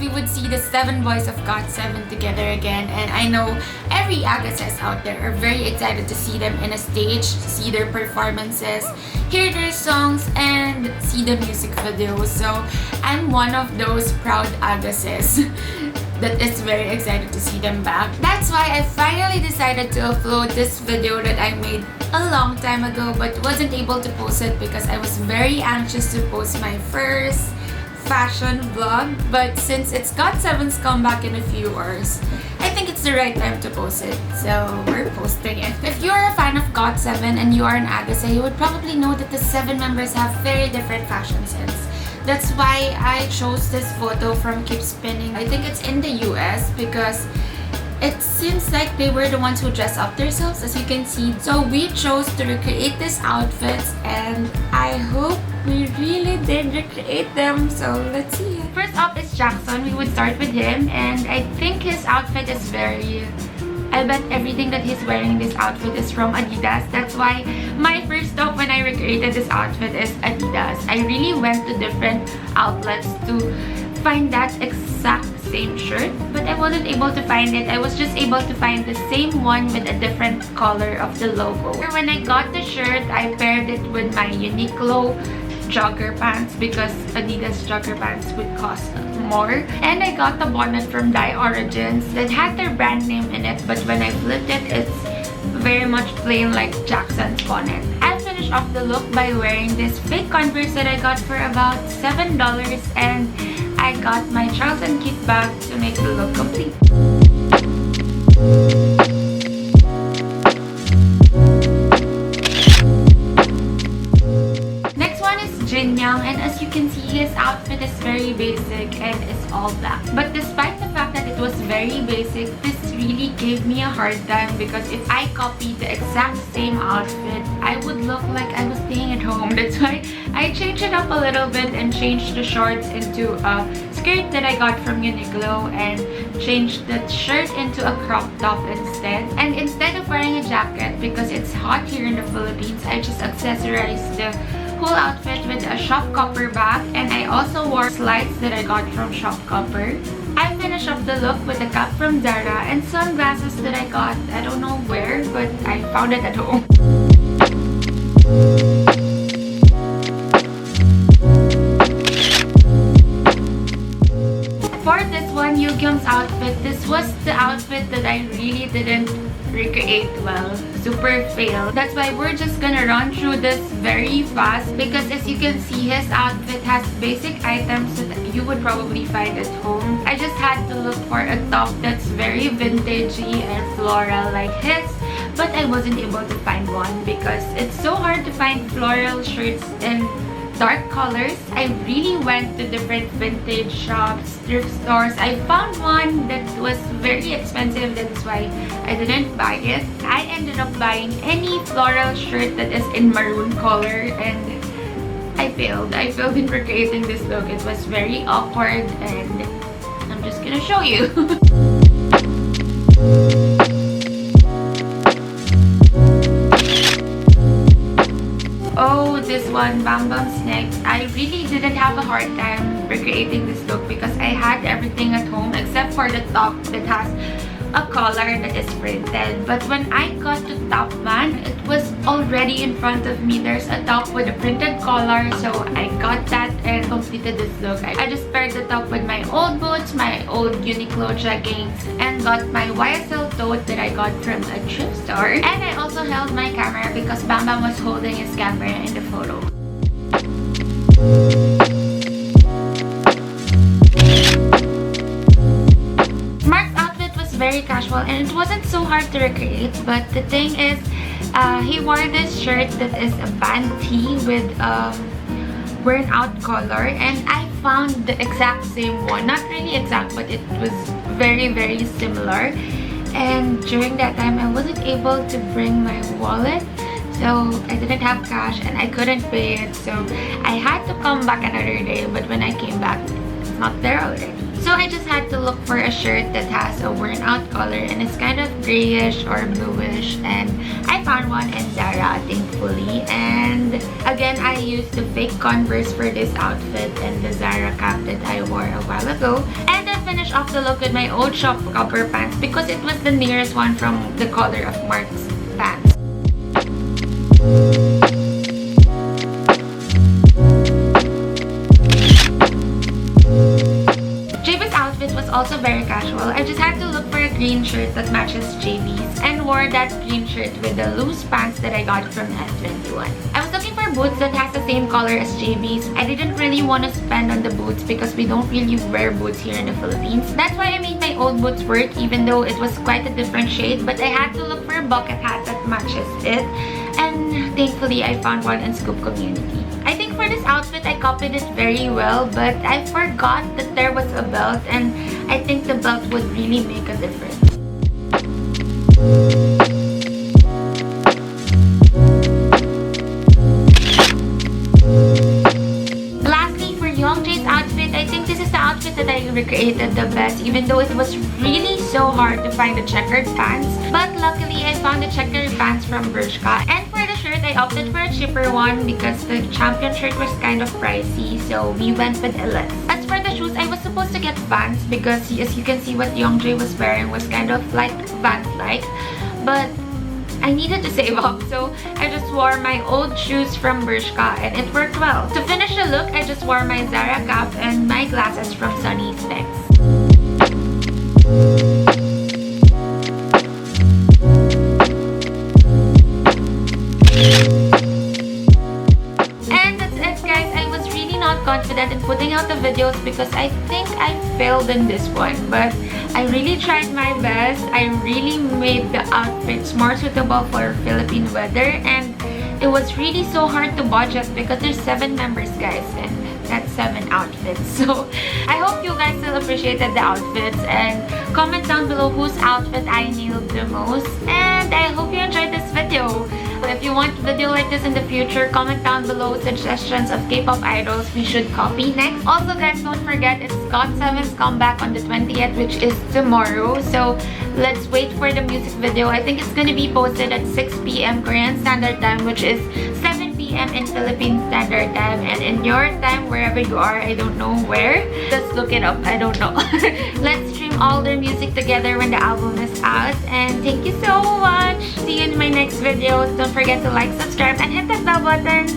we would see the 7 boys of GOT7 together again, and I know every Agases out there are very excited to see them in a stage, see their performances, hear their songs, and see the music videos. So I'm one of those proud Agases that is very excited to see them back. That's why I finally decided to upload this video that I made a long time ago but wasn't able to post it because I was very anxious to post my first fashion vlog. But since it's GOT7's comeback in a few hours, I think it's the right time to post it. So we're posting it. If you are a fan of GOT7 and you are an Agase, you would probably know that the 7 members have very different fashion sense. That's why I chose this photo from Keep Spinning. I think it's in the US because it seems like they were the ones who dress up themselves, as you can see. So we chose to recreate these outfits, and I hope we really did recreate them. So let's see. First up is Jackson. We would start with him, and I think his outfit is very... I bet everything that he's wearing in this outfit is from Adidas. That's why my first stop when I recreated this outfit is Adidas. I really went to different outlets to find that exact same shirt, but I wasn't able to find it. I was just able to find the same one with a different color of the logo. When I got the shirt, I paired it with my Uniqlo jogger pants because Adidas jogger pants would cost more. And I got the bonnet from Dye Origins that had their brand name in it, but when I flipped it, it's very much plain like Jackson's bonnet. I finished off the look by wearing this fake Converse that I got for about $7, and I got my Charles & Keith bag to make the look complete. Young, and as you can see, his outfit is very basic and it's all black. But despite the fact that it was very basic, this really gave me a hard time because if I copied the exact same outfit, I would look like I was staying at home. That's why I changed it up a little bit and changed the shorts into a skirt that I got from Uniqlo and changed the shirt into a crop top instead. And instead of wearing a jacket, because it's hot here in the Philippines, I just accessorized the whole outfit with a Shop Copper bag, and I also wore slides that I got from Shop Copper. I finished off the look with a cap from Zara and sunglasses that I got, I don't know where, but I found it at home. For this one, Yukyung's outfit, this was the outfit that I really didn't recreate well. Super fail. That's why we're just gonna run through this very fast because as you can see, his outfit has basic items that you would probably find at home. I just had to look for a top that's very vintagey and floral like his, but I wasn't able to find one because it's so hard to find floral shirts in dark colors. I really went to different vintage shops, thrift stores. I found one that was very expensive, that's why I didn't buy it. I ended up buying any floral shirt that is in maroon color, and I failed. I failed in recreating this look. It was very awkward, and I'm just gonna show you. Oh, this one, Bam Bam's next. I really didn't have a hard time recreating this look because I had everything at home except for the top that has a collar that is printed. But when I got to Top Man, it was already in front of me. There's a top with a printed collar, so I got that and completed this look. I just paired the top with my old boots, my old Uniqlo jeggings, and got my YSL tote that I got from a thrift store. And I also held my camera because Bam Bam was holding his camera in the photo. Very casual, and it wasn't so hard to recreate, but the thing is, he wore this shirt that is a band tee with worn out collar, and I found the exact same one. Not really exact, but it was very similar. And during that time, I wasn't able to bring my wallet, so I didn't have cash and I couldn't pay it, so I had to come back another day. But when I came back, it's not there already. So I just had to look for a shirt that has a worn out color and it's kind of grayish or bluish, and I found one in Zara, thankfully. And again, I used the fake Converse for this outfit and the Zara cap that I wore a while ago. And I finish off the look with my old shop copper pants because it was the nearest one from the color of Mark's pants. JB's outfit was also very casual. I just had to look for a green shirt that matches JB's and wore that green shirt with the loose pants that I got from F21. I was looking for boots that has the same color as JB's. I didn't really want to spend on the boots because we don't really wear boots here in the Philippines. That's why I made my old boots work even though it was quite a different shade, but I had to look for a bucket hat that matches it, and thankfully I found one in Scoop Community. I think for this outfit, I copied it very well, but I forgot that there was a belt, and I think the belt would really make a difference. Lastly, for Youngjae's outfit, I think this is the outfit that I recreated the best, even though it was really so hard to find the checkered pants. But luckily, I found the checkered pants from Bershka. And for the shirt, I opted for a cheaper one because the champion shirt was kind of pricey, so we went with LS. As for the shoes, I was supposed to get Vans because as you can see what Youngjae was wearing was kind of like Vans-like, but I needed to save up, so I just wore my old shoes from Bershka and it worked well. To finish the look, I just wore my Zara cap and my glasses from Sunny Specs. Confident in putting out the videos because I think I failed in this one, but I really tried my best. I really made the outfits more suitable for Philippine weather, and it was really so hard to budget because there's 7 members, guys, and that's 7 outfits. So I hope you guys still appreciated the outfits, and comment down below whose outfit I nailed the most, and I hope you enjoyed this video. If you want a video like this in the future, comment down below suggestions of K-pop idols we should copy next. Also guys, don't forget it's GOT7's comeback on the 20th, which is tomorrow. So let's wait for the music video. I think it's gonna be posted at 6 p.m. Korean Standard Time, which is 7 p.m. in Philippine Standard Time, and in your time, wherever you are, I don't know where. Just look it up, I don't know. Let's stream all their music together when the album is out, and thank you so much. See you in my next video. Don't forget to like, subscribe, and hit that bell button.